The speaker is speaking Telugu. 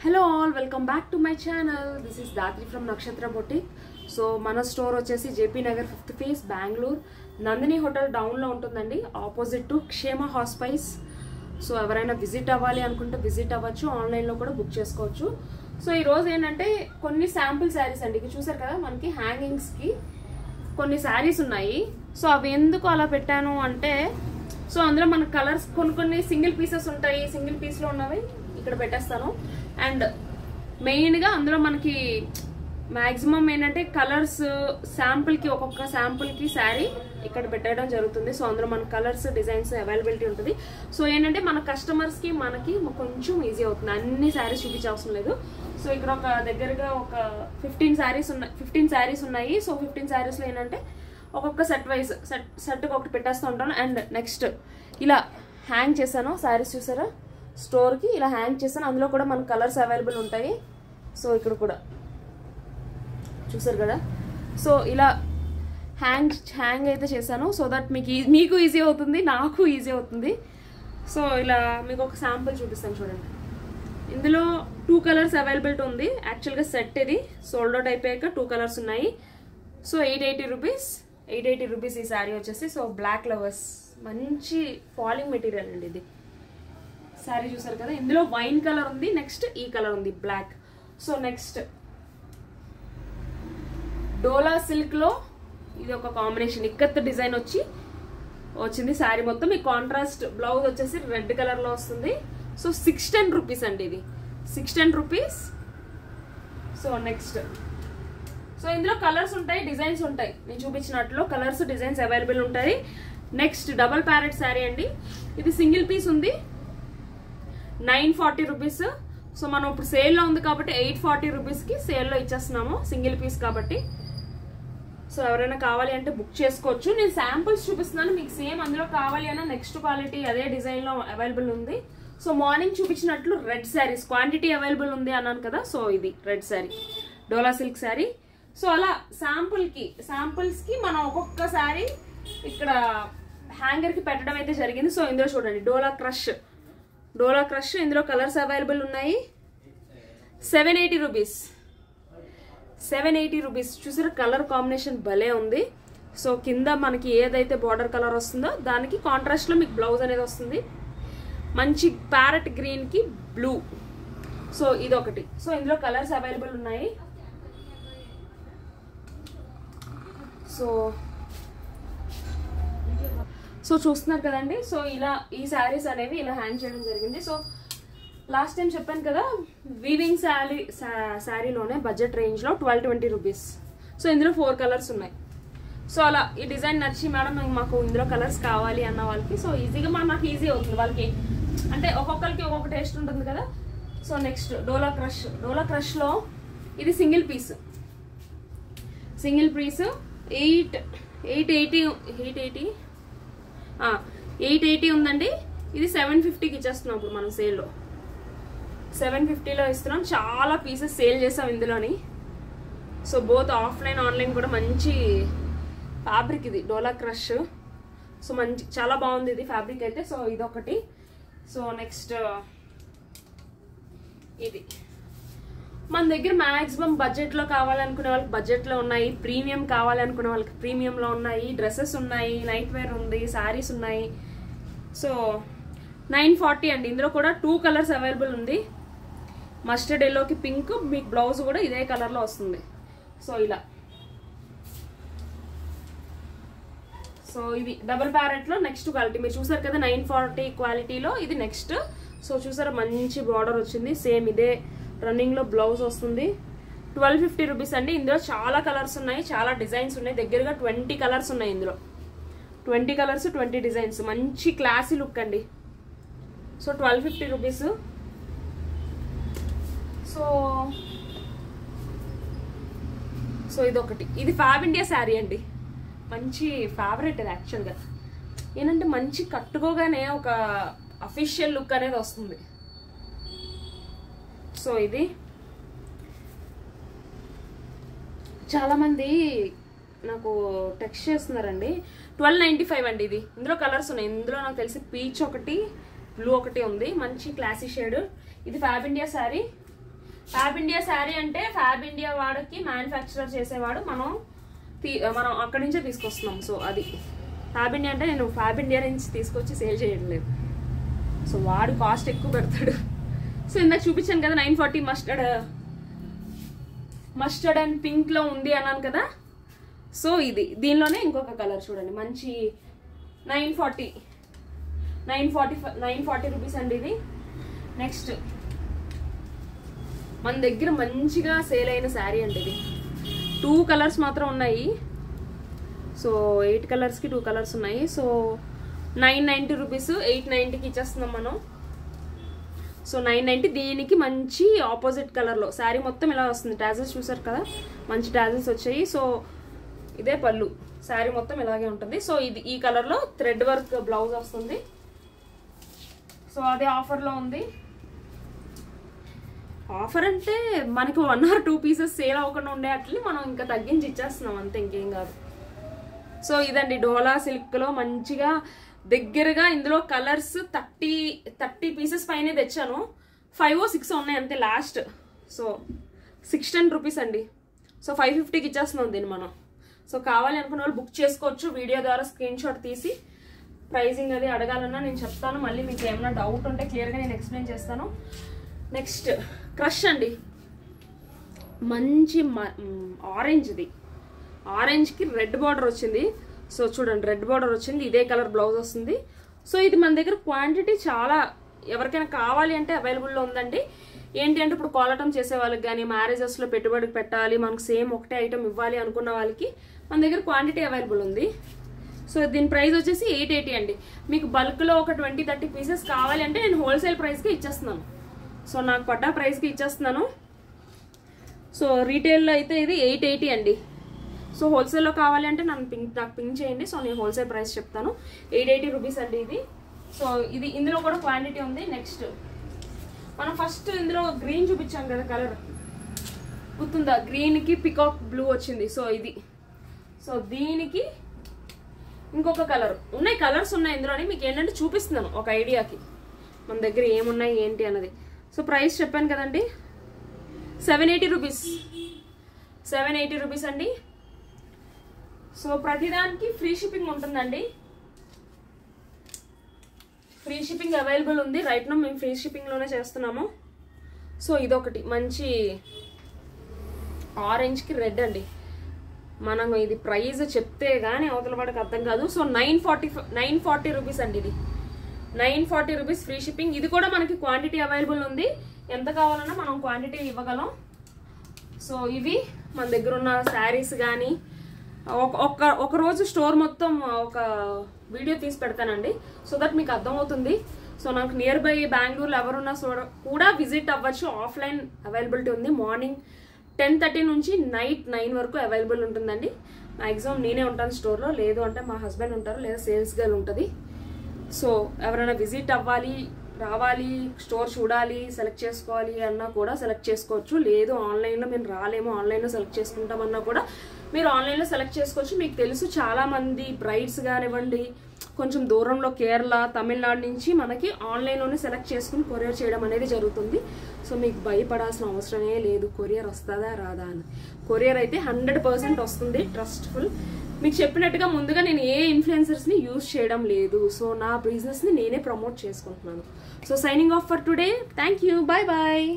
Hello all, welcome back to my channel. This is Datri from Nakshatra Boutique. So మన స్టోర్ వచ్చేసి JP Nagar 5th phase Bengaluru Nandini hotel down లో ఉంటుందండి, ఆపోజిట్ టు క్షేమ హాస్పైస్. సో ఎవరైనా విజిట్ అవ్వాలి అనుకుంటే విజిట్ అవ్వచ్చు, ఆన్లైన్ లో కూడా బుక్ చేసుకోవచ్చు. సో ఈ రోజు ఏంటంటే కొన్ని శాంపుల్ శారీస్ అండి, ఇది చూసారు కదా మనకి హ్యాంగింగ్స్ కి కొన్ని శారీస్ ఉన్నాయి. సో అవి ఎందుకు అలా పెట్టాను అంటే, సో అందులో మన కలర్స్ కొన్ని సింగిల్ పీసెస్ ఉంటాయి, సింగిల్ పీస్ లో ఉన్నవి ఇక్కడ పెట్టేస్తాను. అండ్ మెయిన్ గా అందులో మనకి మాక్సిమం ఏంటంటే కలర్స్ శాంపుల్ కి ఒక్కొక్క శాంపుల్ కి శారీ ఇక్కడ పెట్టడం జరుగుతుంది. సో అందులో మన కలర్స్ డిజైన్స్ అవైలబిలిటీ ఉంటుంది. సో ఏంటంటే మన కస్టమర్స్ కి మనకి కొంచెం ఈజీ అవుతుంది, అన్ని శారీస్ చూపించే అవసరం లేదు. సో ఇక్కడ ఒక దగ్గరగా ఒక 15 శారీస్ ఉన్నాయి. సో 15 శారీస్ లో ఏంటంటే ఒక్కొక్క సెట్ వైజ్ సెట్ ఒకటి పెట్టేస్తూ ఉంటాను. అండ్ నెక్స్ట్ ఇలా హ్యాంగ్ చేశాను శారీస్, చూసారా స్టోర్ కి ఇలా హ్యాంగ్ చేశాను. అందులో కూడా మన కలర్స్ అవైలబుల్ ఉంటాయి. సో ఇక్కడ కూడా చూసారు కదా, సో ఇలా హ్యాంగ్ అయితే చేశాను. సో దట్ మీకు ఈజీ అవుతుంది, నాకు ఈజీ అవుతుంది. సో ఇలా మీకు ఒక శాంపుల్ చూపిస్తాను చూడండి. ఇందులో 2 కలర్స్ అవైలబిలిటీ ఉంది. యాక్చువల్గా సెట్ ఇది సోల్డ్ అవుట్ అయిపోయాక 2 కలర్స్ ఉన్నాయి. సో 880 రూపీస్ ఈ శారీ వచ్చేసి. సో బ్లాక్ లవర్స్, మంచి ఫాలింగ్ మెటీరియల్ అండి ఇది. శారీ చూసారు కదా, ఇందులో వైన్ కలర్ ఉంది, నెక్స్ట్ ఈ కలర్ ఉంది బ్లాక్. సో నెక్స్ట్ డోలా సిల్క్ లో ఇది ఒక కాంబినేషన్ ఇక్కత్ డిజైన్ వచ్చింది శారీ మొత్తం. ఈ కాంట్రాస్ట్ బ్లౌజ్ వచ్చేసి రెడ్ కలర్ లో వస్తుంది. సో 610 రూపీస్ అండి, ఇది 610 రూపీస్. సో నెక్స్ట్, సో ఇందులో కలర్స్ ఉంటాయి, డిజైన్స్ ఉంటాయి, నేను చూపించినట్లు కలర్స్ డిజైన్స్ అవైలబుల్ ఉంటాయి. నెక్స్ట్ డబల్ ప్యారెట్ శారీ అండి, ఇది సింగిల్ పీస్ ఉంది, 940 రూపీస్. సో మనం ఇప్పుడు సేల్లో ఉంది కాబట్టి 840 రూపీస్ కి సేల్లో ఇచ్చేస్తున్నాము, సింగిల్ పీస్ కాబట్టి. సో ఎవరైనా కావాలి అంటే బుక్ చేసుకోవచ్చు. నేను శాంపుల్స్ చూపిస్తున్నాను, మీకు సేమ్ అందులో కావాలి అన్న నెక్స్ట్ క్వాలిటీ అదే డిజైన్ లో అవైలబుల్ ఉంది. సో మార్నింగ్ చూపించినట్లు రెడ్ శారీస్ క్వాంటిటీ అవైలబుల్ ఉంది అన్నాను కదా, సో ఇది red sari Dola silk sari. So అలా శాంపుల్స్ కి మనం ఒక్కొక్క శారీ ఇక్కడ హ్యాంగర్ కి పెట్టడం అయితే జరిగింది. సో ఇందులో చూడండి డోలా క్రష్ ఇందులో కలర్స్ అవైలబుల్ ఉన్నాయి. 780 రూపీస్ చూసారు, కలర్ కాంబినేషన్ భలే ఉంది. సో కింద మనకి ఏదైతే బార్డర్ కలర్ వస్తుందో దానికి కాంట్రాస్ట్ లో మీకు బ్లౌజ్ అనేది వస్తుంది, మంచి ప్యారెట్ గ్రీన్ కి బ్లూ. సో ఇదొకటి. సో ఇందులో కలర్స్ అవైలబుల్ ఉన్నాయి. సో చూస్తున్నారు కదండి. సో ఇలా ఈ శారీస్ అనేవి ఇలా హ్యాంగ్ చేయడం జరిగింది. సో లాస్ట్ టైం చెప్పాను కదా, వీవింగ్ శారీలోనే బడ్జెట్ రేంజ్ లో 1220 రూపీస్. సో ఇందులో 4 కలర్స్ ఉన్నాయి. సో అలా ఈ డిజైన్ నచ్చి మేడం మాకు ఇందులో కలర్స్ కావాలి అన్న వాళ్ళకి సో ఈజీగా నాకు ఈజీ అవుతుంది. వాళ్ళకి అంటే ఒక్కొక్కరికి ఒక్కొక్క టేస్ట్ ఉంటుంది కదా. సో నెక్స్ట్ డోలా క్రష్ లో ఇది సింగిల్ పీస్ 880 ఉందండి. ఇది 750కి ఇచ్చేస్తున్నాం ఇప్పుడు మనం సేల్లో, 750లో ఇస్తున్నాం. చాలా పీసెస్ సేల్ చేసాం ఇందులోని. సో బోత్ ఆఫ్లైన్ ఆన్లైన్ కూడా మంచి ఫ్యాబ్రిక్ ఇది డోలా క్రష్. సో చాలా బాగుంది ఇది ఫ్యాబ్రిక్ అయితే. సో ఇదొకటి. సో నెక్స్ట్ ఇది మన దగ్గర మాక్సిమం బడ్జెట్ లో కావాలనుకునే వాళ్ళకి బడ్జెట్ లో ఉన్నాయి, ప్రీమియం కావాలనుకునే వాళ్ళకి ప్రీమియం లో ఉన్నాయి, డ్రెస్సెస్ ఉన్నాయి, నైట్ వేర్ ఉంది, శారీస్ ఉన్నాయి. సో 940 అండి. ఇందులో కూడా 2 కలర్స్ అవైలబుల్ ఉంది, మస్టర్డ్ ఎల్లోకి పింక్, మీకు బ్లౌజ్ కూడా ఇదే కలర్ లో వస్తుంది. సో ఇలా. సో ఇది డబుల్ ప్యారెట్ లో నెక్స్ట్ క్వాలిటీ మీరు చూసారు కదా, 940 క్వాలిటీలో ఇది నెక్స్ట్. సో చూసారా మంచి బార్డర్ వచ్చింది, సేమ్ ఇదే రన్నింగ్ లో బ్లౌజ్ వస్తుంది. 1250 రూపీస్ అండి. ఇందులో చాలా కలర్స్ ఉన్నాయి, చాలా డిజైన్స్ ఉన్నాయి, దగ్గరగా 20 కలర్స్ ఉన్నాయి ఇందులో. 20 కలర్స్ 20 డిజైన్స్, మంచి క్లాసీ లుక్ అండి. So 1250 rupees. సో ఇదొకటి, ఇది ఫ్యాబ్ ఇండియా శారీ అండి, మంచి ఫేవరెట్ ఇది యాక్చువల్గా. ఏంటంటే మంచి కట్టుకోగానే ఒక అఫీషియల్ లుక్ అనేది వస్తుంది. సో ఇది చాలా మంది నాకు టెక్స్ట్ చేస్తున్నారండి. 1295 అండి ఇది. ఇందులో కలర్స్ ఉన్నాయి, ఇందులో నాకు తెలిసి పీచ్ ఒకటి, బ్లూ ఒకటి ఉంది, మంచి క్లాసీ షేడ్. ఇది fab India sari. Fab India sari అంటే ఫ్యాబ్ ఇండియా వాడికి మ్యానుఫ్యాక్చరర్ చేసేవాడు, మనం అక్కడి నుంచే తీసుకొస్తున్నాం. సో అది ఫ్యాబ్ ఇండియా అంటే నేను ఫ్యాబ్ ఇండియా నుంచి తీసుకొచ్చి సేల్ చేయడం లేదు. సో వాడు కాస్ట్ ఎక్కువ పెడతాడు. సో ఇందాక చూపించాను కదా 940 మస్టర్డ్ అండ్ పింక్లో ఉంది అన్నాను కదా. సో ఇది దీనిలోనే ఇంకొక కలర్ చూడండి, మంచి 940 రూపీస్ అండి ఇది. నెక్స్ట్ మన దగ్గర మంచిగా సేల్ అయిన శారీ అండి ఇది. 2 కలర్స్ మాత్రం ఉన్నాయి. సో 8 కలర్స్కి 2 కలర్స్ ఉన్నాయి. సో 990 రూపీస్, 890కి ఇచ్చేస్తున్నాం మనం. సో 990. దీనికి మంచి ఆపోజిట్ కలర్లో శారీ మొత్తం ఇలా వస్తుంది. టాజిల్స్ చూసారు కదా, మంచి టాజిల్స్ వచ్చాయి. సో ఇదే పళ్ళు, శారీ మొత్తం ఇలాగే ఉంటుంది. సో ఇది ఈ కలర్లో థ్రెడ్ వర్క్ బ్లౌజ్ వస్తుంది. సో అదే ఆఫర్లో ఉంది. ఆఫర్ అంటే మనకి 1 or 2 పీసెస్ సేల్ అవ్వకుండా ఉండే అట్లా మనం ఇంకా తగ్గించి ఇచ్చేస్తున్నాం అంతే, ఇంకేం కాదు. సో ఇదండి డోలా సిల్క్లో మంచిగా దగ్గరగా ఇందులో కలర్స్ 30 పీసెస్ పైనే తెచ్చాను. 5 or 6 ఉన్నాయి అంతే లాస్ట్. సో 610 రూపీస్ అండి. సో 550కి ఇచ్చేస్తున్నాం దీన్ని మనం. సో కావాలి అనుకున్న వాళ్ళు బుక్ చేసుకోవచ్చు. వీడియో ద్వారా స్క్రీన్ షాట్ తీసి ప్రైజింగ్ అది అడగాలన్నా నేను చెప్తాను. మళ్ళీ మీకు ఏమైనా డౌట్ ఉంటే క్లియర్గా నేను ఎక్స్ప్లెయిన్ చేస్తాను. నెక్స్ట్ క్రష్ అండి, మంచి ఆరెంజ్ది. ఆరెంజ్కి రెడ్ బార్డర్ వచ్చింది. సో చూడండి రెడ్ బార్డర్ వచ్చింది, ఇదే కలర్ బ్లౌజ్ వస్తుంది. సో ఇది మన దగ్గర క్వాంటిటీ చాలా, ఎవరికైనా కావాలి అంటే అవైలబుల్లో ఉందండి. ఏంటి అంటే ఇప్పుడు కోలాటం చేసే వాళ్ళకి కానీ మ్యారేజెస్లో పెట్టుబడికి పెట్టాలి, మనకు సేమ్ ఒకటే ఐటమ్ ఇవ్వాలి అనుకున్న వాళ్ళకి మన దగ్గర క్వాంటిటీ అవైలబుల్ ఉంది. సో దీని ప్రైస్ వచ్చేసి 880 అండి. మీకు బల్క్లో ఒక 20-30 పీసెస్ కావాలి అంటే నేను హోల్సేల్ ప్రైస్కి ఇచ్చేస్తున్నాను. సో నాకు పట్టా ప్రైస్కి ఇచ్చేస్తున్నాను. సో రీటైల్లో అయితే ఇది 880 అండి. సో హోల్సేల్లో కావాలి అంటే నాకు పింక్ చేయండి. సో నేను హోల్సేల్ ప్రైస్ చెప్తాను. 880 రూపీస్ అండి ఇది. సో ఇది ఇందులో కూడా క్వాంటిటీ ఉంది. నెక్స్ట్ మనం ఫస్ట్ ఇందులో గ్రీన్ చూపించాం కదా కలర్, గుర్తుందా? గ్రీన్కి పికాక్ బ్లూ వచ్చింది. సో ఇది, సో దీనికి ఇంకొక కలర్ ఉన్నాయి, కలర్స్ ఉన్నాయి ఇందులోని. మీకు ఏంటంటే చూపిస్తున్నాను ఒక ఐడియాకి మన దగ్గర ఏమున్నాయి ఏంటి అన్నది. సో ప్రైస్ చెప్పాను కదండి, 780 రూపీస్. 780 రూపీస్ అండి. సో ప్రతిదానికి ఫ్రీ షిప్పింగ్ ఉంటుందండి. ఫ్రీ షిప్పింగ్ అవైలబుల్ ఉంది. రైట్ నో మేము ఫ్రీ షిప్పింగ్లోనే చేస్తున్నాము. సో ఇదొకటి మంచి ఆరెంజ్కి రెడ్ అండి. మనం ఇది ప్రైస్ చెప్తే కానీ అవతల వాడికి అర్థం కాదు. సో 940 రూపీస్ అండి ఇది. 940 రూపీస్ ఫ్రీ షిప్పింగ్. ఇది కూడా మనకి క్వాంటిటీ అవైలబుల్ ఉంది. ఎంత కావాలన్నా మనం క్వాంటిటీ ఇవ్వగలం. సో ఇవి మన దగ్గర ఉన్న శారీస్ కానీ ఒక రోజు స్టోర్ మొత్తం ఒక వీడియో తీసి పెడతానండి. సో దట్ మీకు అర్థమవుతుంది. సో నాకు నియర్ బై బెంగళూరులో ఎవరున్నా కూడా విజిట్ అవ్వచ్చు. ఆఫ్లైన్ అవైలబిలిటీ ఉంది. మార్నింగ్ 10:30 నుంచి నైట్ 9 వరకు అవైలబుల్ ఉంటుందండి. మ్యాక్సిమం నేనే ఉంటాను స్టోర్లో, లేదు అంటే మా హస్బెండ్ ఉంటారు, లేదా సేల్స్ గర్ల్ ఉంటుంది. సో ఎవరైనా విజిట్ అవ్వాలి, రావాలి, స్టోర్ చూడాలి, సెలెక్ట్ చేసుకోవాలి అన్నా కూడా సెలెక్ట్ చేసుకోవచ్చు. లేదు ఆన్లైన్లో మేము రాలేము, ఆన్లైన్లో సెలెక్ట్ చేసుకుంటామన్నా కూడా మీరు ఆన్లైన్లో సెలెక్ట్ చేసుకోవచ్చు. మీకు తెలుసు చాలామంది బ్రైడ్స్ కానివ్వండి, కొంచెం దూరంలో కేరళ, తమిళనాడు నుంచి మనకి ఆన్లైన్లోనే సెలెక్ట్ చేసుకుని కొరియర్ చేయడం అనేది జరుగుతుంది. సో మీకు భయపడాల్సిన అవసరమే లేదు కొరియర్ వస్తుందా రాదా అని. కొరియర్ అయితే 100% వస్తుంది, ట్రస్ట్ఫుల్. మీకు చెప్పినట్టుగా ముందుగా నేను ఏ ఇన్ఫ్లుయెన్సర్స్ని యూజ్ చేయడం లేదు. సో నా బిజినెస్ని నేనే ప్రమోట్ చేసుకుంటున్నాను. So signing off for today. Thank you. Bye bye.